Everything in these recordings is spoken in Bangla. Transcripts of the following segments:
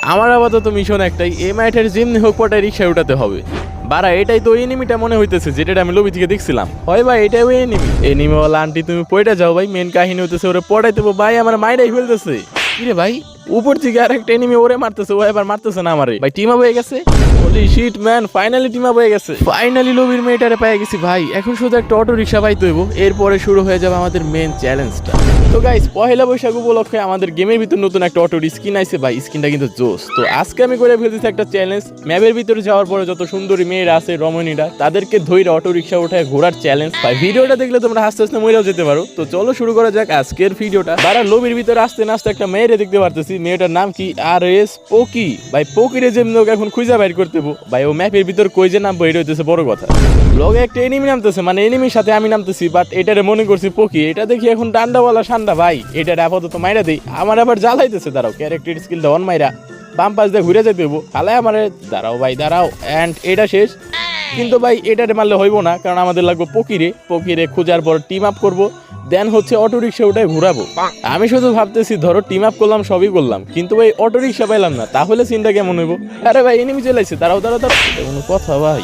আমার আপাতত মিশন একটাই, এই মাইটের যেমনি হোক পটায় রিক্সায় উঠাতে হবে। বারা এটাই তো এনিমিটা মনে হইতেছে, যেটা আমি লবি থেকে দেখছিলাম। হয় ভাই এটাই ওই এনিমিওয়ালা আন্টি, তুমি পয়টা যাও ভাই, মেন কাহিনী হইতেছে ওরে পড়াইতে ভাই, আমার মাইরাই ফেলতেছে। কিরে ভাই, উপর থেকে আরেকটা এনিমি ওরে মারতেছে, ও এবার মারতেছে না আমারে। ভাই টিম আপ হয়ে গেছে, Holi shit man, finally team up হয়ে গেছে। ফাইনালি লবির মেয়েটারে পেয়ে গেছি ভাই। এখন শুধু একটা অটো রিক্সা পাইতে হইব, এরপরে শুরু হয়ে যাবে আমাদের মেন চ্যালেঞ্জটা। তো গাইস, পহেলা বৈশাখ উপলক্ষে আমাদের গেমের ভিতর নতুন একটা অটোর স্কিন আইছে ভাই, স্কিনটা কিন্তু জোস। তো আজকে আমি করে ফেলতেছি একটা চ্যালেঞ্জ, ম্যাপের ভিতরে যাওয়ার পরে যত সুন্দরী মেয়েরা আছে রমণীরা, তাদেরকে ধইরা অটো রিক্সা উঠায় ঘোরার চ্যালেঞ্জ। ভাই ভিডিওটা দেখলে তোমরা হাসতে হাসতে মরেও যেতে পারো। তো চলো শুরু করা যাক আজকের ভিডিওটা। বারা লবির ভিতরে আসতে না আসতে একটা মেয়েরে দেখতে পারতেছি, মেয়েটার নাম কি RS পোকি। ভাই পোকিরে যেমন এখন খুঁজা বাইর করতে ভাই, ও ম্যাপের ভিতর কই যে নামবো এটা হইতেছে বড় কথা। লগে একটা এনিমি নামতেছে, মানে এনিমির সাথে আমি নামতেছি, বাট এটারে মনে করছি পোকি। এটা দেখি এখন ডান্ডাওয়ালা ঠান্ডা ভাই, এটারে আপাতত মাইরা দেই। আমার আবার জ্বালাইতেছে, দাঁড়াও ক্যারেক্টার স্কিলটা অন মাইরা বাম পাশ দিয়ে ঘুরে যেতে হবো, খালাই আমারে। দাঁড়াও ভাই দাঁড়াও, অ্যান্ড এটা শেষ। কিন্তু ভাই এটারে মারলে হইব না, কারণ আমাদের লাগবে পকিরে খোঁজার পর টিম আপ করবো, দেন হচ্ছে অটো রিক্সা ওটাই ঘুরাবো। আমি শুধু ভাবতেছি ধরো টিম আপ করলাম, সবই করলাম, কিন্তু ভাই অটো রিক্সা পাইলাম না, তাহলে সিনটা কেমন হইব? আরে ভাই এনিমি চলে আসছে, দাঁড়াও দাঁড়াও দাঁড়াও, কোনো কথা ভাই।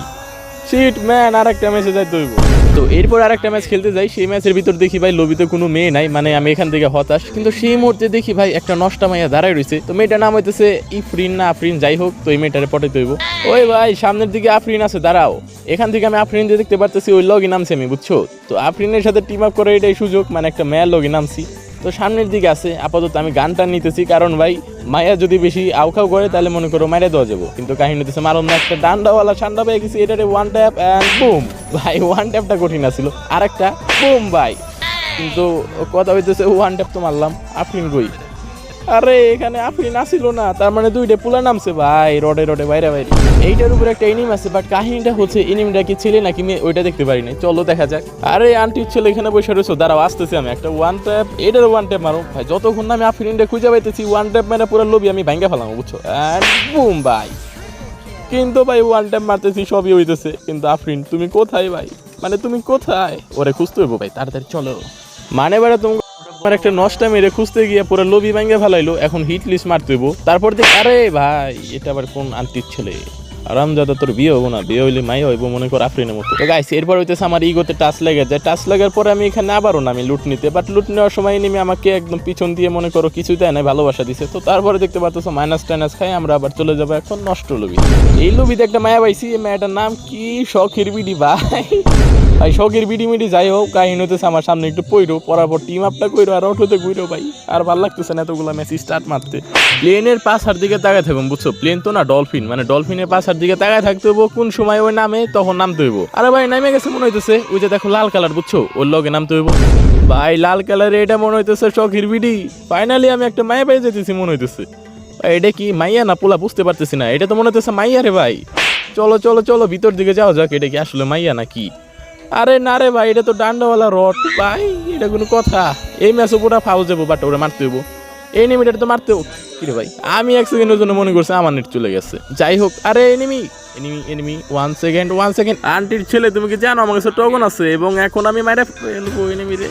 শিট ম্যান, আর একটা ম্যাচে যাইতে হইব। তো এরপর আরেকটা ম্যাচ খেলতে যাই, সেই ম্যাচের ভিতর দেখি ভাই লবিতে কোনো মেয়ে নাই, মানে আমি এখান থেকে হতাশ। কিন্তু সেই মুহূর্তে দেখি ভাই একটা নষ্টা মাইয়া দাঁড়ায় রয়েছে। তো মেয়েটার নাম হইতেছে ইফরিন না আফরিন, যাই হোক। তো এই মেয়েটারে পটাইতে হইব। ওই ভাই সামনের দিকে আফরিন আছে, দাঁড়াও। এখান থেকে আমি আফরিন দিয়ে দেখতে পারতেছি, ওই লগই নামছি আমি, বুঝছো? তো আফরিনের সাথে টিম আপ করে এটাই সুযোগ, মানে একটা মেয়ের লগই নামছি। তো সামনের দিকে আছে, আপাতত আমি গানটা নিতেছি, কারণ ভাই মায়া যদি বেশি আউখাও করে তাহলে মনে করো মাইরে দেওয়া যাবো। কিন্তু কাহিনী হতেছে মারণ না, একটা ডান্ডাওয়ালা ঠান্ডা পেয়ে গেছি, এটারে ওয়ান ট্যাপ অ্যান্ড বুম। ভাই ওয়ান ট্যাপটা কঠিন আছিল, আর একটা বুম ভাই। কিন্তু কথা হইতেছে ওয়ান ট্যাপ তো মারলাম, আফরিন কই? আরে এখানে আফরিন আসিল না, তার মানে দুইটা পুলা নামছে ভাই, রডে বাইরে বাইরে। এইটার উপরে একটা এনিমি আছে, বাট কাহিনীটা হচ্ছে এনিমিটা কি ছেলে নাকি মেয়ে ওইটা দেখতে পারি নাই। চলো দেখা যাক। আরে আন্টির ছেলে এখানে বসে রয়েছো, দাঁড়াও আসতেছি আমি। একটা ওয়ান ট্যাপ, এটার ওয়ান ট্যাপ মারো ভাই। যতক্ষণ না আমি আফরিনটা খুঁজে পাইতেছি, ওয়ান ট্যাপ মানে পুরো লবি আমি ভাঙ্গা ফেলাম, বুঝছো? অ্যান্ড বুম ভাই। কিন্তু ভাই ওয়ান ট্যাপ মারতেছি, সবই হইতেছে, কিন্তু আফরিন তুমি কোথায় ভাই? মানে তুমি কোথায়? ওরে খুঁজতে হইব ভাই, তাড়াতাড়ি চলো। মানে বেড়া তুমি আমার একটা নষ্টা মেরে খুঁজতে গিয়ে পুরো লবি ভাঙ্গা ফেলাইলো, এখন হিট লিস্ট মারতে হইব। তারপর দেখ, আরে ভাই এটা আবার কোন আন্টির ছেলে? আরামজাদা, তোর বিয়ে হবো না, বিয়ে হইলে মাই হইব মনে কর আফরিনের মতো। তো গাইস এরপর হইতেছে আমার ইগোতে টাচ লেগে যায়। টাচ লাগার পরে আমি এখানে আবারও নামি লুট নিতে, বাট লুট নেওয়ার সময় নেমে আমাকে একদম পিছন দিয়ে মনে করো কিছুই দেয় না, ভালোবাসা দিছে। তো তারপরে দেখতে পাচ্ছ মাইনাস খাই আমরা আবার চলে যাবো এখন নষ্ট লবি। এই লবিতে একটা মায়া পাইছি, এই মায়াটার নাম কি? শখের বিডি ভাই। ভাই শখের বিডি মিডি যাই হোক, কাহিনী হতেছে আমার সামনে একটু পড়ার পর টিম আপটা কইরো আর অটোতে কইরো ভাই। আর ভালো লাগতেছে না এতগুলো ম্যাচ স্টার্ট মারতে। প্লেনের পাশার দিকে তাকায় থাকুন, বুঝছো? প্লেন তো না, ডলফিন, মানে ডলফিনের পাশার দিকে তাকায় থাকতে হইব, কোন সময় ওই নামে তখন নামতে হইব। আরে ভাই নামে গেছে মনে হইতেছে, ওই যে দেখো লাল কালার, বুঝছো? ওর লগে নামতে হইব ভাই। লাল কালারে এটা মনে হইতেছে শখের বিডি। ফাইনালি আমি একটা মায়া পেয়ে যেতেছি মনে হইতেছে। এটা কি মাইয়া না পোলা বুঝতে পারতেছি না, এটা তো মনে হইতেছে মাইয়া রে ভাই। চলো চলো চলো ভিতর দিকে যাওয়া যাক, এটা কি আসলে মাইয়া নাকি? আরে না রে ভাই, এটা তো ডান্ডাওয়ালা রড ভাই, এটা কোনো কথা? এই ম্যাচও পুরো ফাউল যাবো, বাট ওরা মারতে হইব। এই নেমিটা তো মারতেও কি রে ভাই, আমি এক সেকেন্ডের জন্য মনে করছি আমার নেট চলে গেছে। যাই হোক, আরে এনিমি 1 সেকেন্ড আন্টির ছেলে তুমি কি জানো আমার কাছে টগন আছে, এবং এখন আমি মাইরা ফেলবো এনিমি রে।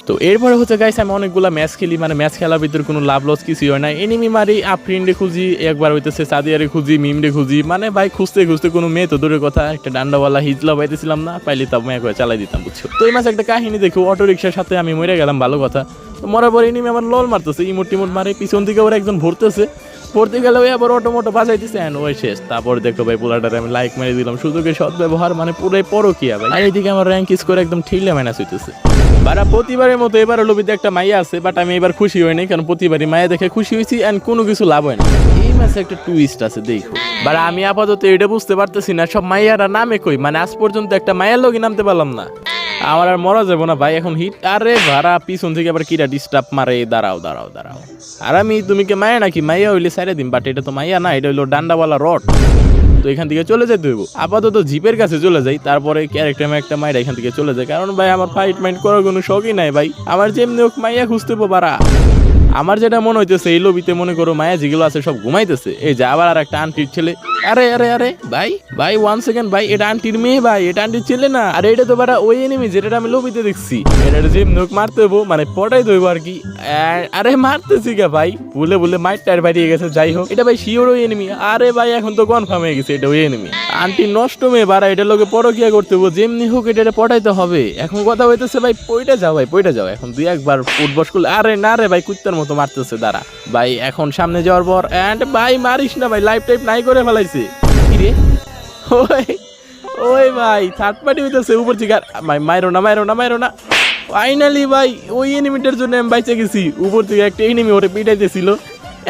তো এরপরে হচ্ছে গাইস আমি অনেকগুলা ম্যাচ খেলি, মানে ম্যাচ খেলার ভিতরে কোনো লাভ লস কিছুই হয় না। এনিমি মারি, আফরিনরে খুঁজি, একবার হইতেছে সাদিয়ারে খুঁজি, মিমরে খুঁজি, মানে ভাই খুঁজতে কোনো মেয়ে তো দূরের কথা, একটা ডান্ডাওয়ালা হিজলা পাইতেছিলাম না, পাইলে তাও মেয়ে করে চালাই দিতাম, বুঝছো? তো এই মাছ একটা কাহিনী দেখো, অটো রিক্সার সাথে আমি মরে গেলাম, ভালো কথা। তো মরার পর এনিমি আমার লল মারতেছে, ইমোট টিমোট মারে, পিছন দিকে ওরা একজন ভরতে গেলে ওই আবার অটোমোটো বাজাইতেছে, অ্যান্ড ওই শেষ। তারপর দেখো ভাই পোলাটারে আমি লাইক মেরে দিলাম, সুযোগের সদ্ব্যবহার, মানে পুরাই পরকিয়া ভাই। আর এইদিকে আমার র্যাঙ্ক স্কোর একদম ঠিকলে মাইনাস হইতেছে। বারা প্রতিবারের মতো এবারও লবিতে একটা মাইয়া আছে, বাট আমি এবার খুশি হইনি, কারণ প্রতিবারই মায়া দেখে খুশি হয়েছি, অ্যান্ড কোনো কিছু লাভ হয় না। এই ম্যাচে একটা টুইস্ট আছে দেখো। বারা আমি আপাতত এটা বুঝতে পারতেছি না সব মাইয়ারা নামে কই, মানে আজ পর্যন্ত একটা মায়ের লগই নামতে পারলাম না। আমার আর মরা যাবো না ভাই এখন হিট। আরে ভাড়া পিছন থেকে আবার কিরা ডিস্টার্ব মারে, দাঁড়াও। আর আমি তুমি কি মায়া নাকি? মাইয়া হইলে সাইডে দিন, বাট এটা তো মাইয়া না, এটা হইলো ডান্ডাওয়ালা রড। তো এখান থেকে চলে যেতে হইব, আপাতত জিপের কাছে চলে যাই, তারপরে ক্যারেক্টার একটা মাইরা এখান থেকে চলে যায়, কারণ ভাই আমার ফাইট মাইন্ড করার কোনো শখই নাই ভাই। আমার যেমনি হোক মাইয়া খুঁজতে হইব বাড়া। আমার যেটা মনে হইতেছে এই লবিতে মনে করো মায়া যেগুলো আছে সব ঘুমাইতেছে। এই যে আবার আর একটা আন্টির ছেলে। আরে আরে আরে ভাই ভাই 1 সেকেন্ড ভাই, এটা আন্টির মেয়ে ভাই, এটা আন্টির ছেলে না। আরে এটা তো বারা ওই এনিমি যেটা আমি লবিতে দেখছি। এটা যে নোক মারতে হইব, মানে পটাই দইব আর কি। আরে মারতেছি কে ভাই, ভুলে ভুলে মাইট টায়ার বাড়িয়ে গেছে। যাই হোক, এটা ভাই শিওর ওই এনিমি। আরে ভাই এখন তো কনফার্ম হয়ে গেছে এটা ওই এনিমি। আন্টি নষ্ট মেয়ে বারা, এটা লোকে পরকিয়া করতে হইব, যেমনি হোক এটা পটাইতে হবে। এখন কথা হইতেছে ভাই পইটা যাও ভাই, পইটা যাও। এখন দুই একবার ফুটবল স্কুল। আরে না রে ভাই, কুত্তার মতো মারতেছে দাঁড়া ভাই। এখন সামনে যাওয়ার পর এন্ড ভাই মারিস না ভাই, লাইফ টাইপ নাই করে ফেলাইছে। কি রে ওই ওই ভাই থার্ড পার্টি হইতেছে উপর থেকে। ভাই মাইরো না মাইরো না মাইরো না। ফাইনালি ভাই ওই এনিমিটার জন্য আমি বাইচে গেছি। উপর থেকে একটা এনিমি ওরে পিটাইতেছিল,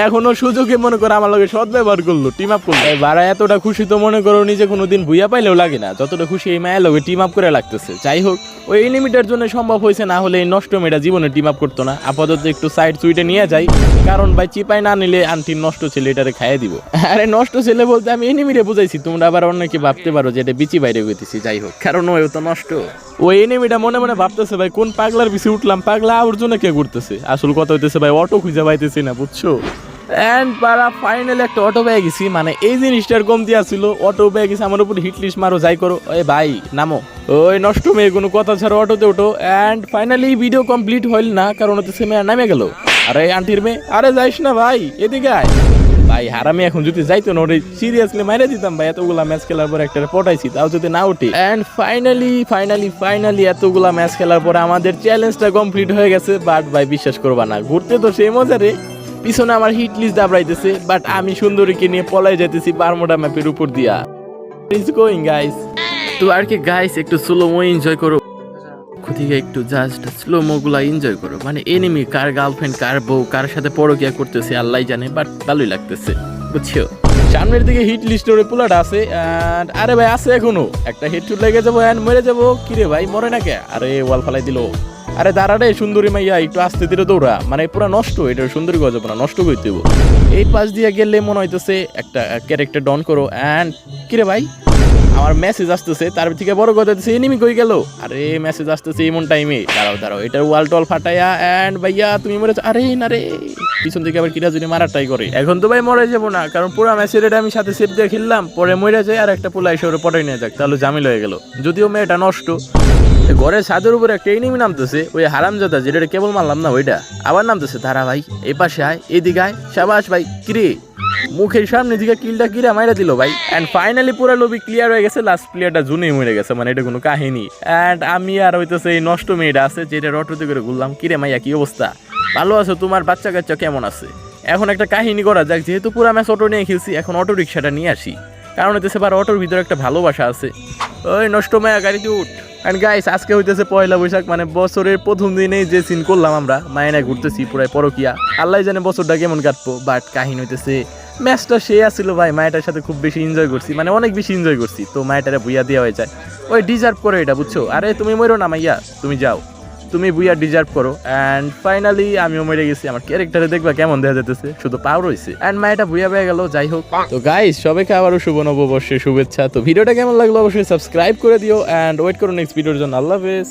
এখনো সুযোগে মনে করো আমার লগে সৎ ব্যবহার করলো, টিম আপ করলো। বারা এতটা খুশি তো মনে করো নিজে কোনোদিন ভুইয়া পাইলেও লাগে না, যতটা খুশি এই মায়ের লগে টিম আপ করে লাগতেছে। যাই হোক, ওই এনিমিটার জন্য সম্ভব হয়েছে, না হলে এই নষ্ট মেয়েটা জীবনে টিম আপ করতো না। আপাতত একটু সাইড সুইটে নিয়ে যাই, কারণ ভাই চিপাই না নিলে আন্টির নষ্ট ছেলে এটারে খাইয়ে দিব। আরে নষ্ট ছেলে বলতে আমি এনিমিরে বুঝাইছি, তোমরা আবার অনেকে ভাবতে পারো যে এটা বিচি বাইরে গেতেছি। যাই হোক, কারণ ওই তো নষ্ট। ওই এনিমিটা মনে মনে ভাবতেছে ভাই কোন পাগলার পিছে উঠলাম, পাগলা ওর জন্য কে ঘুরতেছে। আসল কথা হইতেছে ভাই অটো খুঁজে পাইতেছি না, বুঝছো। এন্ড পারা ফাইনালি একটা অটো পেয়ে গেছি, মানে এই জিনিসটার কম দিয়া ছিল। অটো পেয়ে গেছি, আমার উপর হিট লিস্ট মারো যাই করো। ওই ভাই নামো, ওই নষ্ট মেয়ে কোনো কথা ছাড়া অটোতে ওঠো। এন্ড ফাইনালি ভিডিও কমপ্লিট হইল না, কারণ হচ্ছে মেয়ে নামে গেল। আরে আন্টির মেয়ে, আরে যাইস না ভাই, এদিকে আয় ভাই। হারামি এখন যদি যাইতো না ওরে সিরিয়াসলি মাইরে দিতাম ভাই। এতগুলা ম্যাচ খেলার পর একটা পটাইছি, তাও যদি না উঠে। এন্ড ফাইনালি এতগুলা ম্যাচ খেলার পরে আমাদের চ্যালেঞ্জটা কমপ্লিট হয়ে গেছে। বাট ভাই বিশ্বাস করবা না, ঘুরতে তো সেই মজা রে। পিছনে আমার হিট লিস্ট দাবড়াইতেছে, বাট আমি সুন্দরীকে নিয়ে পলাই যাইতেছি বারমুডা ম্যাপের উপর দিয়া। Is going guys. তো আর কি গাইস, একটু স্লো মো এনজয় করো, খুদিকে একটু জাস্ট স্লো মো গুলা এনজয় করো। মানে এনিমি কার গার্লফ্রেন্ড, কার বউ, কার সাথে পরকিয়া করতেছে আল্লাহ জানে, বাট ভালোই লাগতেছে, বুঝছো। সামনের দিকে হিট লিস্ট ওরে পোলাটা আছে। আরে ভাই আছে এখনো, একটা হেডশট লেগে যাবো এন্ড মরে যাবো। কিরে ভাই মরে না কে? আরে ওয়াল ফালাই দিল। আরে দাঁড়া রে সুন্দরী মাইয়া, একটু আস্তে ধীরে দৌড়া, মানে পুরা নষ্ট। এটা সুন্দরী গজব না, নষ্ট করতে হইব। এই পাশ দিয়ে গেলে মনে হইতেছে একটা ক্যারেক্টার ডন করো। এন্ড কিরে ভাই আমার মেসেজ আসতেছে, তার থেকে বড় কথা হচ্ছে এনিমি কই গেল। আরে মেসেজ আসতেছে এমন টাইমে, দাঁড়াও এটা ওয়াল টল ফাটাইয়া। এন্ড ভাইয়া তুমি মরে যাও। আরে না রে, পিছন থেকে আবার কিরা যদি মারার ট্রাই করে। এখন তো ভাই মরে যাবো না, কারণ পুরো ম্যাচের এটা আমি সাথে সেভ দিয়ে খেললাম। পরে মরে যায় আর একটা পোলা এসে ওরে পটাই নিয়ে যাক, তাহলে জামিল হয়ে গেল। যদিও মেয়েটা নষ্ট। ঘরের ছাদের উপরে একটা এনিমি নামতেছে, ওই হারামজাদা যেটা কেবল মারলাম না ওইটা আবার নামতেছে। ধারা ভাই এই পাশে আয়, এদিকে আয়, সাবাস ভাই। কিরে মুখের সামনে দিকে কিলটা কিরা মাইরা দিল ভাই। এন্ড ফাইনালি পুরো লবি ক্লিয়ার হয়ে গেছে। লাস্ট প্লেয়ারটা জুনেই মরে গেছে, মানে এটা কোনো কাহিনী। এন্ড আমি আর হইতেছে এই নষ্ট মেয়েটা আছে যেটা অটোতে করে ঘুরলাম। কিরে মাইয়া কি অবস্থা, ভালো আছো? তোমার বাচ্চা কাচ্চা কেমন আছে? এখন একটা কাহিনী করা যাক, যেহেতু পুরো ম্যাচ অটো নিয়ে খেলছি, এখন অটো রিক্সাটা নিয়ে আসি। কারণ হইতেছে বার অটোর ভিতরে একটা ভালোবাসা আছে। ওই নষ্ট মায়া গাড়িতে উঠ। এন্ড গাইস আজকে হইতেছে পয়লা বৈশাখ, মানে বছরের প্রথম দিনেই যে সিন করলাম আমরা, মায়না ঘুরতেছি পুরাই পরকিয়া। আল্লাহ জানে বছরটা কেমন কাটবো। বাট কাহিনী হইতেছে ম্যাচটা সে আসছিল ভাই, মায়েটার সাথে খুব বেশি এনজয় করছি, মানে অনেক বেশি এনজয় করছি। তো মায়েটারে বুইয়া দেওয়া হয়ে যায়, ওই ডিজার্ভ করে এটা, বুঝছো। আরে তুমি মরো না মাইয়া, তুমি যাও, তুমি বুইয়া ডিজার্ভ করো। এন্ড ফাইনালি আমিও মরে গেছি। আমার ক্যারেক্টারে দেখবা কেমন দেখা যেতেছে, শুধু পাওয়ার হয়েছে। এন্ড মায়েটা বুইয়া পেয়ে গেল। যাই হোক, তো গাইস সবাইকে আবারও শুভ নববর্ষের শুভেচ্ছা। তো ভিডিওটা কেমন লাগলো অবশ্যই সাবস্ক্রাইব করে দিও। এন্ড ওয়েট করো নেক্সট ভিডিওর জন্য। আল্লাহ হাফেজ।